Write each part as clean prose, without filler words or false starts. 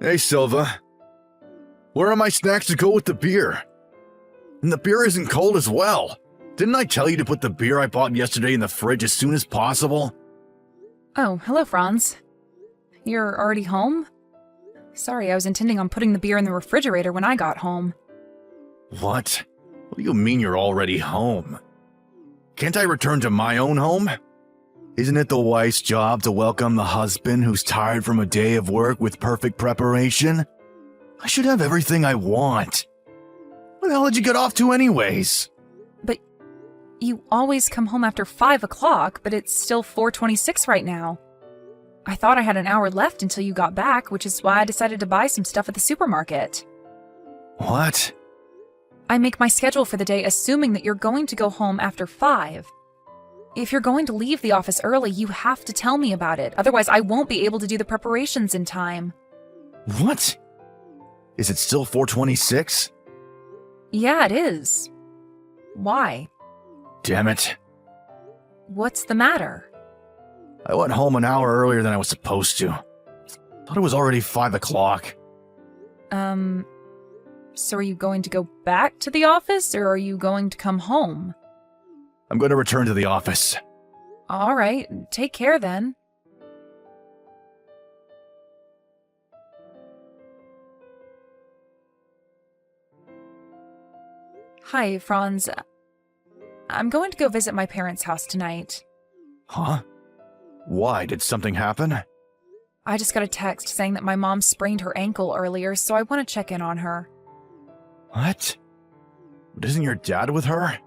Hey, Silva. Where are my snacks to go with the beer? And the beer isn't cold as well. Didn't I tell you to put the beer I bought yesterday in the fridge as soon as possible? Oh, hello, Franz. You're already home? Sorry, I was intending on putting the beer in the refrigerator when I got home. What? What do you mean you're already home? Can't I return to my own home? Isn't it the wife's job to welcome the husband who's tired from a day of work with perfect preparation? I should have everything I want. What the hell did you get off to anyways? But you always come home after 5 o'clock, but it's still 4:26 right now. I thought I had an hour left until you got back, which is why I decided to buy some stuff at the supermarket. What? I make my schedule for the day assuming that you're going to go home after 5. If you're going to leave the office early, you have to tell me about it. Otherwise, I won't be able to do the preparations in time. What? Is it still 4:26? Yeah, it is. Why? Damn it. What's the matter? I went home an hour earlier than I was supposed to. Thought it was already 5 o'clock. So are you going to go back to the office, or are you going to come home? I'm going to return to the office. All right, take care then. Hi, Franz. I'm going to go visit my parents' house tonight. Huh? Why? Did something happen? I just got a text saying that my mom sprained her ankle earlier, so I want to check in on her. What? But isn't your dad with her?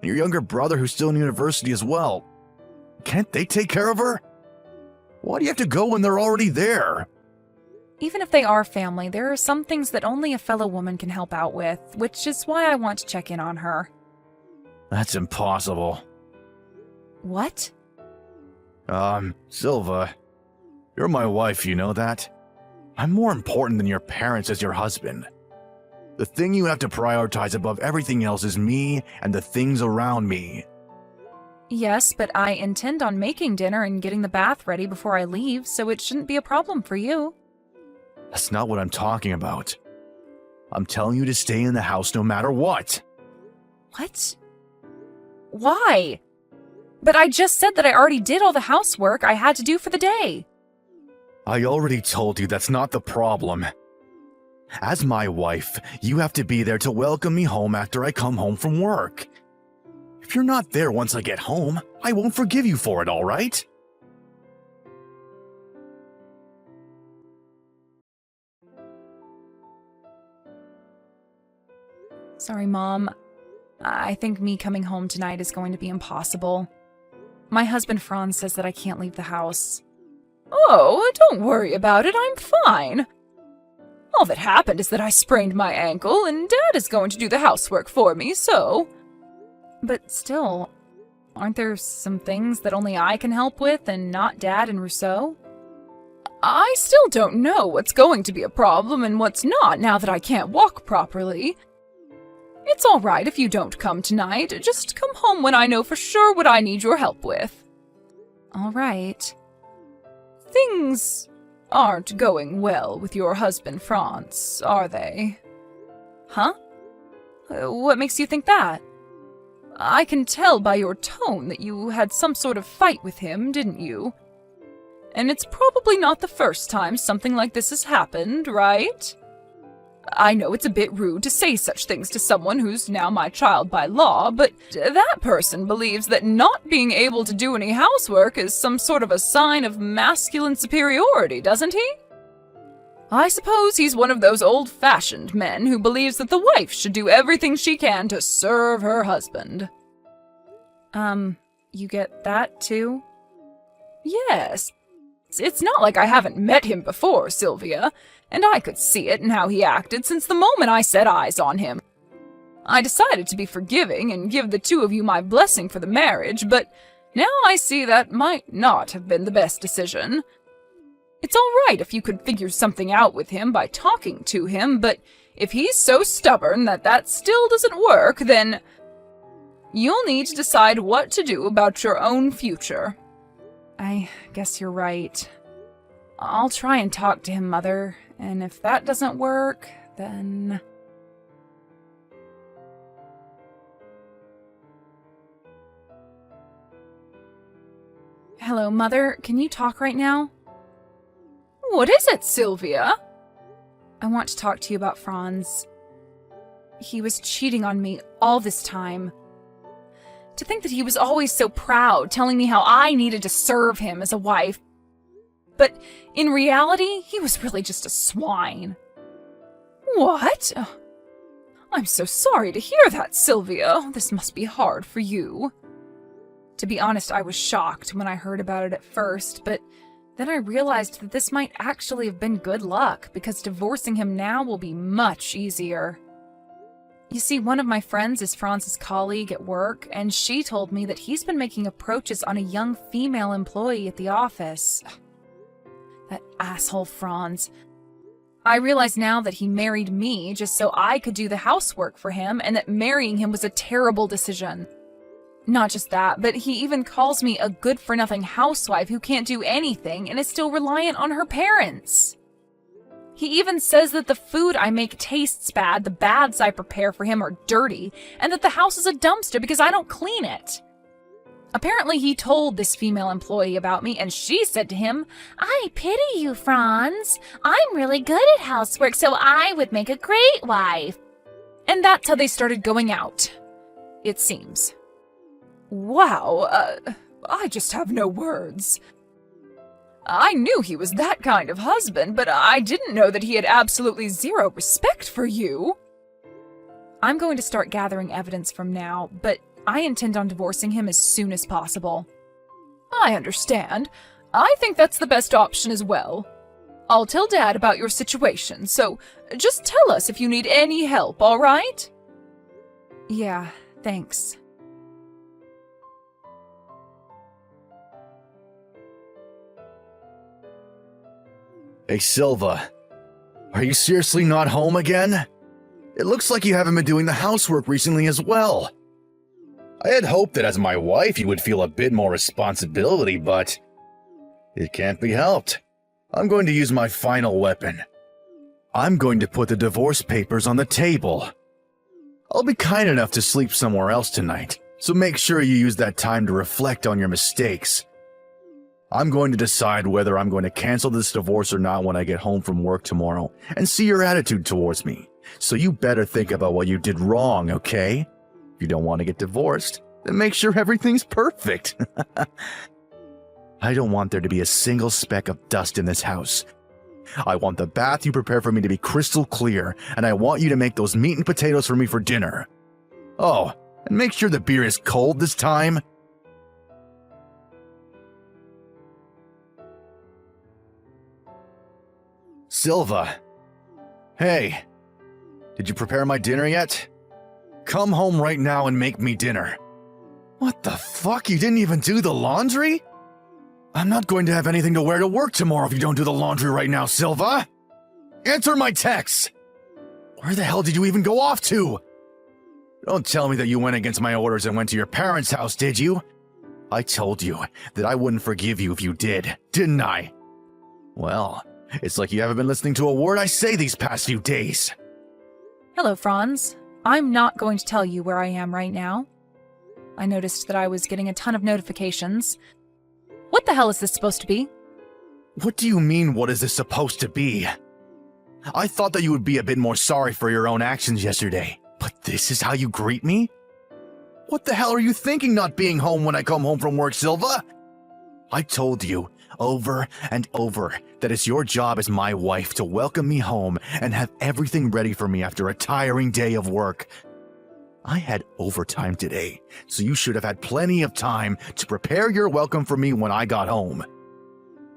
And your younger brother who's still in university as well. Can't they take care of her? Why do you have to go when they're already there? Even if they are family, there are some things that only a fellow woman can help out with, which is why I want to check in on her. That's impossible. What? Silva, you're my wife, you know that? I'm more important than your parents as your husband. The thing you have to prioritize above everything else is me and the things around me. Yes, but I intend on making dinner and getting the bath ready before I leave, so it shouldn't be a problem for you. That's not what I'm talking about. I'm telling you to stay in the house no matter what. What? Why? But I just said that I already did all the housework I had to do for the day. I already told you that's not the problem. As my wife, you have to be there to welcome me home after I come home from work. If you're not there once I get home, I won't forgive you for it, all right? Sorry, Mom. I think me coming home tonight is going to be impossible. My husband Franz says that I can't leave the house. Oh, don't worry about it. I'm fine. All that happened is that I sprained my ankle, and Dad is going to do the housework for me, so... But still, aren't there some things that only I can help with, and not Dad and Rousseau? I still don't know what's going to be a problem and what's not now that I can't walk properly. It's all right if you don't come tonight. Just come home when I know for sure what I need your help with. All right. Things aren't going well with your husband, Franz, are they? Huh? What makes you think that? I can tell by your tone that you had some sort of fight with him, didn't you? And it's probably not the first time something like this has happened, right? I know it's a bit rude to say such things to someone who's now my child by law, but that person believes that not being able to do any housework is some sort of a sign of masculine superiority, doesn't he? I suppose he's one of those old-fashioned men who believes that the wife should do everything she can to serve her husband. You get that too? Yes. It's not like I haven't met him before, Sylvia, and I could see it in how he acted since the moment I set eyes on him. I decided to be forgiving and give the two of you my blessing for the marriage, but now I see that might not have been the best decision. It's all right if you could figure something out with him by talking to him, but if he's so stubborn that that still doesn't work, then you'll need to decide what to do about your own future. I guess you're right. I'll try and talk to him, Mother, And if that doesn't work, then... Hello, Mother. Can you talk right now? What is it, Sylvia? I want to talk to you about Franz. He was cheating on me all this time. To think that he was always so proud, telling me how I needed to serve him as a wife. But in reality, he was really just a swine. What? I'm so sorry to hear that, Sylvia. This must be hard for you. To be honest, I was shocked when I heard about it at first, but then I realized that this might actually have been good luck, because divorcing him now will be much easier. You see, one of my friends is Franz's colleague at work, and she told me that he's been making approaches on a young female employee at the office. That asshole Franz. I realize now that he married me just so I could do the housework for him, and that marrying him was a terrible decision. Not just that, but he even calls me a good-for-nothing housewife who can't do anything and is still reliant on her parents. He even says that the food I make tastes bad, the baths I prepare for him are dirty, and that the house is a dumpster because I don't clean it. Apparently he told this female employee about me, and she said to him, "I pity you, Franz. I'm really good at housework, so I would make a great wife." And that's how they started going out, it seems. Wow, I just have no words. I knew he was that kind of husband, but I didn't know that he had absolutely zero respect for you. I'm going to start gathering evidence from now, but I intend on divorcing him as soon as possible. I understand. I think that's the best option as well. I'll tell Dad about your situation, so just tell us if you need any help, all right? Yeah, thanks. Hey, Silva. Are you seriously not home again? It looks like you haven't been doing the housework recently as well. I had hoped that as my wife you would feel a bit more responsibility, but it can't be helped. I'm going to use my final weapon. I'm going to put the divorce papers on the table. I'll be kind enough to sleep somewhere else tonight, so make sure you use that time to reflect on your mistakes. I'm going to decide whether I'm going to cancel this divorce or not when I get home from work tomorrow and see your attitude towards me. So you better think about what you did wrong, okay? If you don't want to get divorced, then make sure everything's perfect. I don't want there to be a single speck of dust in this house. I want the bath you prepare for me to be crystal clear, and I want you to make those meat and potatoes for me for dinner. Oh, and make sure the beer is cold this time. Silva. Hey, did you prepare my dinner yet? Come home right now and make me dinner. What the fuck? You didn't even do the laundry? I'm not going to have anything to wear to work tomorrow if you don't do the laundry right now, Silva. Answer my texts. Where the hell did you even go off to? Don't tell me that you went against my orders and went to your parents' house, did you? I told you that I wouldn't forgive you if you did, didn't I? Well, it's like you haven't been listening to a word I say these past few days. Hello, Franz. I'm not going to tell you where I am right now. I noticed that I was getting a ton of notifications. What the hell is this supposed to be? What do you mean, what is this supposed to be? I thought that you would be a bit more sorry for your own actions yesterday, but this is how you greet me? What the hell are you thinking not being home when I come home from work, Silva? I told you over and over that it's your job as my wife to welcome me home and have everything ready for me after a tiring day of work. I had overtime today, so you should have had plenty of time to prepare your welcome for me when I got home.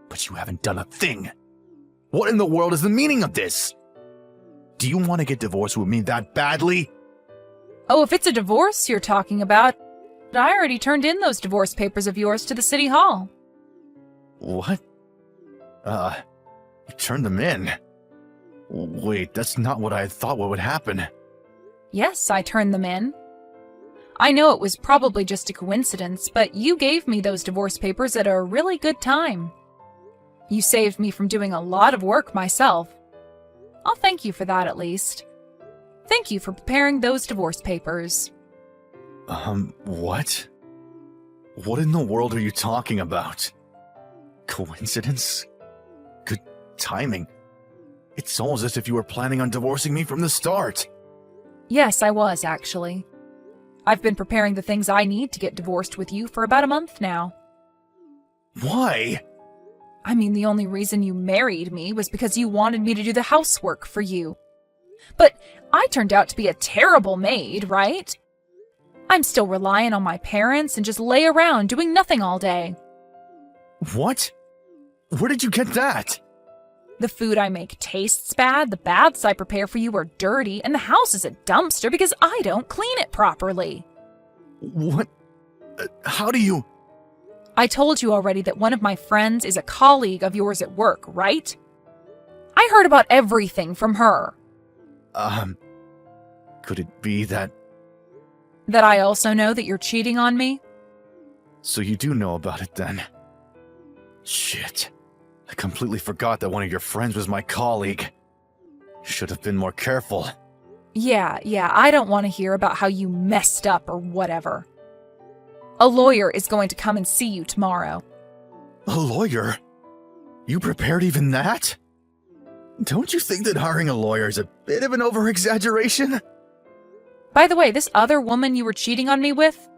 But you haven't done a thing. What in the world is the meaning of this? Do you want to get divorced with me that badly? Oh, if it's a divorce you're talking about, I already turned in those divorce papers of yours to the city hall. What? You turned them in? Wait, that's not what I thought would happen. Yes, I turned them in. I know it was probably just a coincidence, but you gave me those divorce papers at a really good time. You saved me from doing a lot of work myself. I'll thank you for that at least. Thank you for preparing those divorce papers. What? What in the world are you talking about? Coincidence? Good timing. It's almost as if you were planning on divorcing me from the start. Yes, I was, actually. I've been preparing the things I need to get divorced with you for about a month now. Why? I mean, the only reason you married me was because you wanted me to do the housework for you. But I turned out to be a terrible maid, right? I'm still relying on my parents and just lay around doing nothing all day. What? Where did you get that? The food I make tastes bad, the baths I prepare for you are dirty, and the house is a dumpster because I don't clean it properly. What? How do you... I told you already that one of my friends is a colleague of yours at work, right? I heard about everything from her. Could it be that... That I also know that you're cheating on me? So you do know about it then? Shit. I completely forgot that one of your friends was my colleague. Should have been more careful. Yeah, I don't want to hear about how you messed up or whatever. A lawyer is going to come and see you tomorrow. A lawyer? You prepared even that? Don't you think that hiring a lawyer is a bit of an over-exaggeration? By the way, this other woman you were cheating on me with,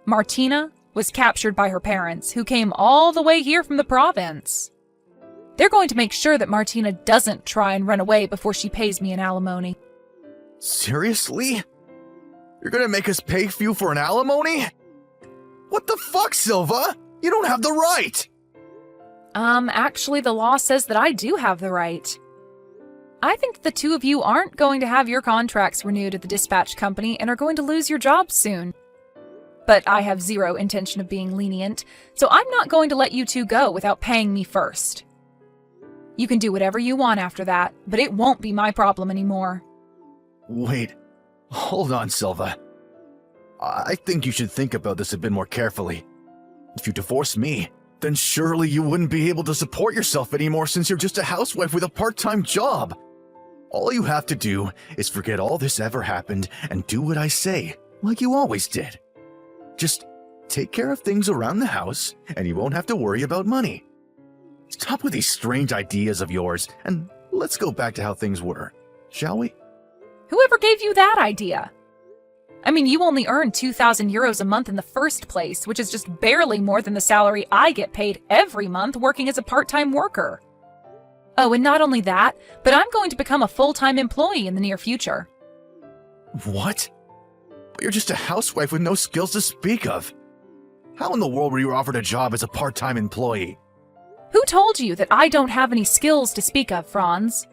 Martina, was captured by her parents, who came all the way here from the province. They're going to make sure that Martina doesn't try and run away before she pays me an alimony. Seriously? You're gonna make us pay you for an alimony? What the fuck, Silva? You don't have the right! Actually, the law says that I do have the right. I think the two of you aren't going to have your contracts renewed at the dispatch company and are going to lose your jobs soon. But I have zero intention of being lenient, so I'm not going to let you two go without paying me first. You can do whatever you want after that, but it won't be my problem anymore. Wait, hold on, Silva. I think you should think about this a bit more carefully. If you divorce me, then surely you wouldn't be able to support yourself anymore since you're just a housewife with a part-time job. All you have to do is forget all this ever happened and do what I say, like you always did. Just take care of things around the house and you won't have to worry about money. Stop with these strange ideas of yours and let's go back to how things were, shall we? Whoever gave you that idea? I mean, you only earn 2,000 euros a month in the first place, which is just barely more than the salary I get paid every month working as a part-time worker. Oh, and not only that, but I'm going to become a full-time employee in the near future. What? But you're just a housewife with no skills to speak of. How in the world were you offered a job as a part-time employee? Who told you that I don't have any skills to speak of, Franz?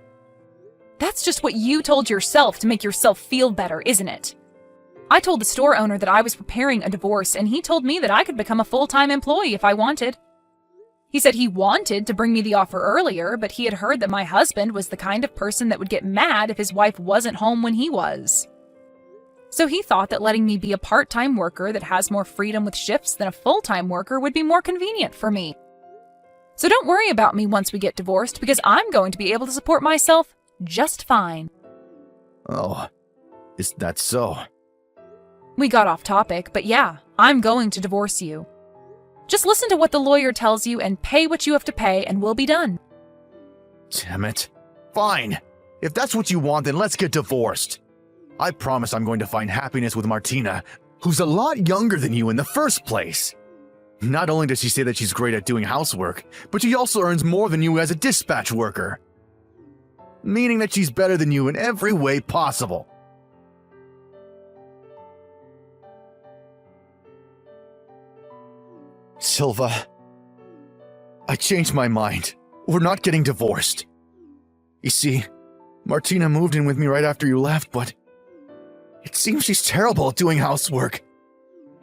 That's just what you told yourself to make yourself feel better, isn't it? I told the store owner that I was preparing a divorce, and he told me that I could become a full-time employee if I wanted. He said he wanted to bring me the offer earlier, but he had heard that my husband was the kind of person that would get mad if his wife wasn't home when he was. So he thought that letting me be a part-time worker that has more freedom with shifts than a full-time worker would be more convenient for me. So don't worry about me once we get divorced, because I'm going to be able to support myself just fine. Oh, is that so? We got off topic, but yeah, I'm going to divorce you. Just listen to what the lawyer tells you and pay what you have to pay and we'll be done. Damn it. Fine. If that's what you want, then let's get divorced. I promise I'm going to find happiness with Martina, who's a lot younger than you in the first place. Not only does she say that she's great at doing housework, but she also earns more than you as a dispatch worker. Meaning that she's better than you in every way possible. Silva, I changed my mind. We're not getting divorced. You see, Martina moved in with me right after you left, but it seems she's terrible at doing housework.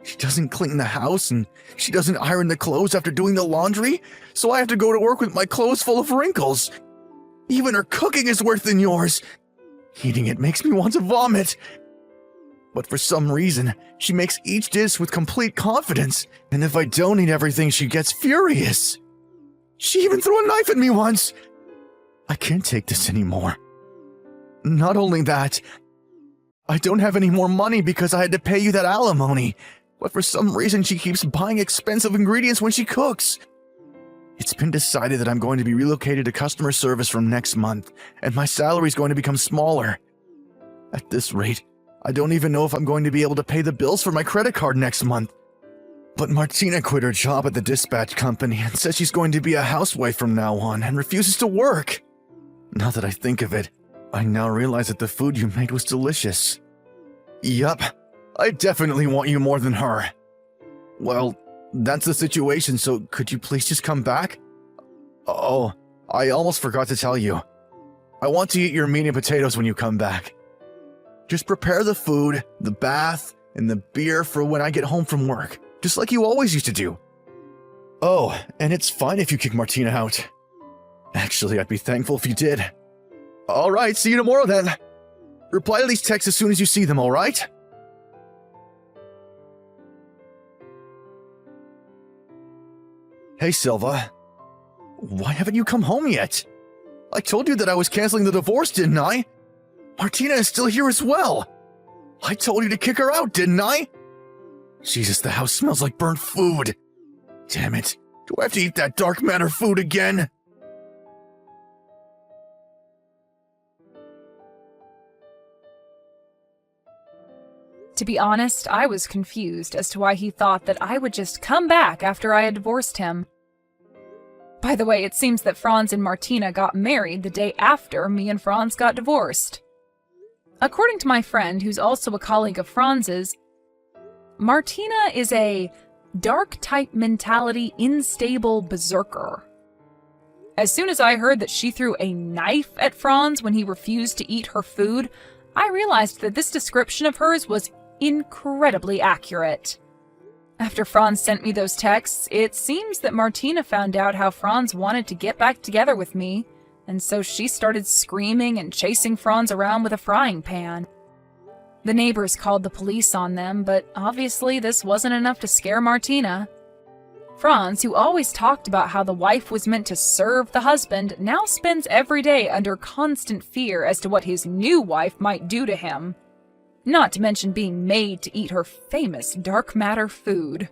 She doesn't clean the house, and she doesn't iron the clothes after doing the laundry, so I have to go to work with my clothes full of wrinkles. Even her cooking is worse than yours. Eating it makes me want to vomit. But for some reason, she makes each dish with complete confidence, and if I don't eat everything, she gets furious. She even threw a knife at me once. I can't take this anymore. Not only that, I don't have any more money because I had to pay you that alimony, but for some reason she keeps buying expensive ingredients when she cooks. It's been decided that I'm going to be relocated to customer service from next month, and my salary is going to become smaller. At this rate, I don't even know if I'm going to be able to pay the bills for my credit card next month. But Martina quit her job at the dispatch company and says she's going to be a housewife from now on and refuses to work. Now that I think of it, I now realize that the food you made was delicious. Yup, I definitely want you more than her. Well, that's the situation, so could you please just come back? Oh, I almost forgot to tell you. I want to eat your meat and potatoes when you come back. Just prepare the food, the bath, and the beer for when I get home from work, just like you always used to do. Oh, and it's fine if you kick Martina out. Actually, I'd be thankful if you did. Alright, see you tomorrow then. Reply to these texts as soon as you see them, alright? Hey, Silva. Why haven't you come home yet? I told you that I was canceling the divorce, didn't I? Martina is still here as well. I told you to kick her out, didn't I? Jesus, the house smells like burnt food. Damn it. Do I have to eat that dark matter food again? To be honest, I was confused as to why he thought that I would just come back after I had divorced him. By the way, it seems that Franz and Martina got married the day after me and Franz got divorced. According to my friend, who's also a colleague of Franz's, Martina is a dark-type mentality, unstable berserker. As soon as I heard that she threw a knife at Franz when he refused to eat her food, I realized that this description of hers was incredibly accurate. After Franz sent me those texts, it seems that Martina found out how Franz wanted to get back together with me, and so she started screaming and chasing Franz around with a frying pan. The neighbors called the police on them, but obviously this wasn't enough to scare Martina. Franz, who always talked about how the wife was meant to serve the husband, now spends every day under constant fear as to what his new wife might do to him. Not to mention being made to eat her famous dark matter food.